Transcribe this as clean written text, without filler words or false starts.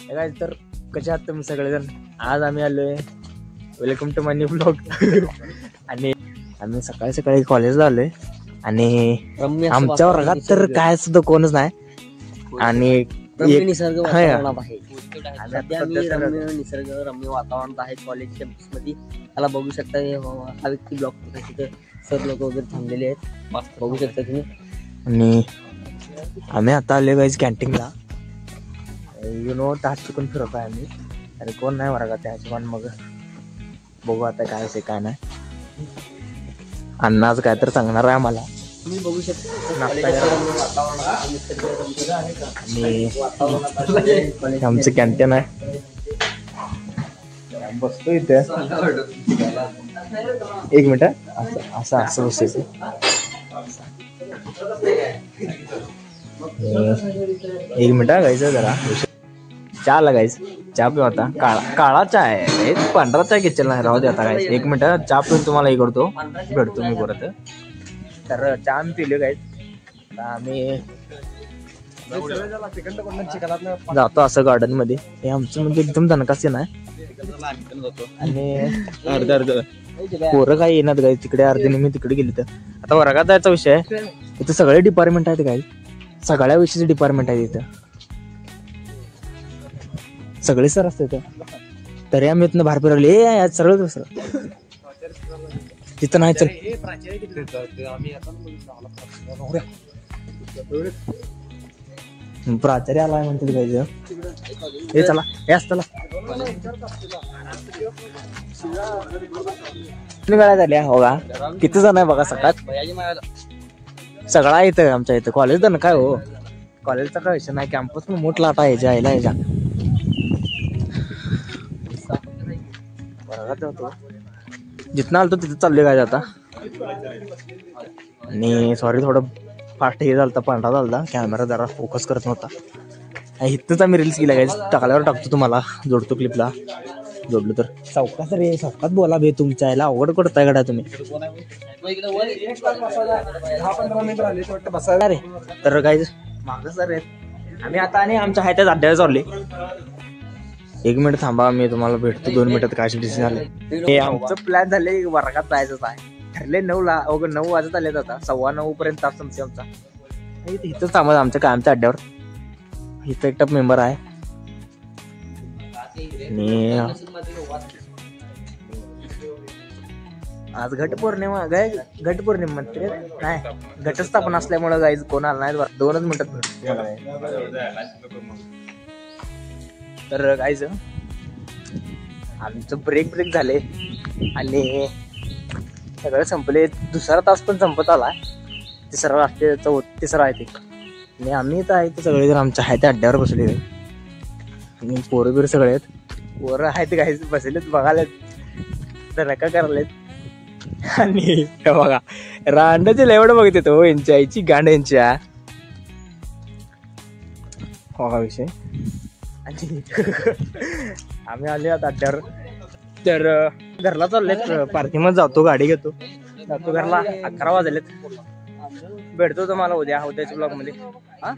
काय तर कशा आहात तुम्ही सगळेजण. आज आम्ही आलोय welcome to my new blog. आणि आम्ही सकाळी सकाळी कॉलेजला आलोय आणि आमच्या वर्गात तर काय सुद्धा कोणच नाही. आणि निसर्ग वातावरणात आहे. निसर्ग रम्य वातावरणात आहे कॉलेज कॅम्पस मध्ये. त्याला बघू शकता हा व्यक्ती ब्लॉग तिथे सर लोक वगैरे थांबलेले आहेत, बघू शकता तुम्ही. आणि आम्ही आता आलोय गाईज कॅन्टीनला. तास चुकून फिरत आहे आम्ही आणि कोण नाही वर्गात त्या हिशोबाने. मग बघू आता काय असे काय नाही. अण्णा आज काय तर सांगणार आहे आम्हाला. तुम्ही बघू शकता आणि आमचं कॅन्टीन आहे. बसतो इथे एक मिनिट. असं असं बसायचं. एक मिनिट गायचं जरा चहा लागायचं. चहा पिऊ आता. काळा चहा आहे, पांढरा चहा घेतला नाही. राहू दे आता गायचं. एक मिनिट चहा पिऊन तुम्हाला हे करतो, भेटतो मी परत. तर चहा आम्ही पिलो गायच. आम्ही जातो असं गार्डन मध्ये. हे आमचं म्हणजे एकदम दणकाचे नाही. आणि पोरं काय येणार गाय तिकडे अर्धे मी तिकडे गेली. तर आता वर्गात जायचा विषय आहे. इथं सगळे डिपार्टमेंट आहेत काय, सगळ्या विषयाचे डिपार्टमेंट आहेत इथं. सगळे सर असते तरी आम्ही इथनं बाहेर फिरवले. सरळ दुसरं तिथं नाही. चल प्राचार्य आलाय म्हणते पाहिजे. हे चला हे असतं काय झाले हो का. किती जण आहे बघा सकाळ सगळा इथं आमच्या इथं. कॉलेज तर ना काय हो, कॉलेजचा काय विषय नाही. कॅम्पस पण मोठा लाटा यायच्या यायला वर्गात जातो. जिथनं आलतो तिथं चाललोय काय आता. आणि सॉरी थोडं फास्ट हे झालं, पांढरा झाला कॅमेरा, जरा फोकस करत नव्हता. इथंच आम्ही रील्स केल्या काय, टाकल्यावर टाकतो तुम्हाला. जोडतो क्लिपला जोडलो तर. चौकात रे चौकात बोला बे. तुमच्या याला अवघड करताय गड्या तुम्ही. रे तर काय माग सर आहेत आम्ही आता. आणि आमच्या हाय त्याच अड्ड्याला चालले. एक मिनिट थांबा, मी तुम्हाला भेटतो 2 मिनिटात. काय डिसिजन झाले हे आमचं प्लॅन झाले वर्गात जायचंच आहे. ठरले 9ला. 9 वाजत आले. आता 9:15 पर्यंत तास तुमचे आमचा इथंच थांबत आमच्या कायमच्या अड्ड्यावर. इथं एक टप मेंबर आहे. आणि आज घटपौर्णिमा गाय. घटपौर्णिमा म्हणते नाही, घटस्थापना असल्यामुळे गाईज कोणाला नाही. 2च मिनिटात भेटतो. तर गाईज आमचं ब्रेक झाले आणि सगळं संपले. दुसरा तास पण संपत आला. तिसरा राष्ट्रीय तिसरा आहे ते. आणि आम्ही तर आहे ते सगळे जण आमच्या आहे त्या अड्ड्यावर बसले. आणि पोरं बिरं सगळे आहेत. पोरं आहेत गाईज बसलेत बघायला नका करायलेत. आणि बघा रांडाचे लेवडं बघत येतो यांच्या आईची गांड यांच्या बघा विषय. आणि आम्ही आले आता अड्ड्यावर. तर घरला चाललेत. पार्किंग मध्ये जातो, गाडी घेतो, जातो घरला. 11 वाजलेत. भेटतो तुम्हाला उद्याच्या ब्लॉग मध्ये. हा.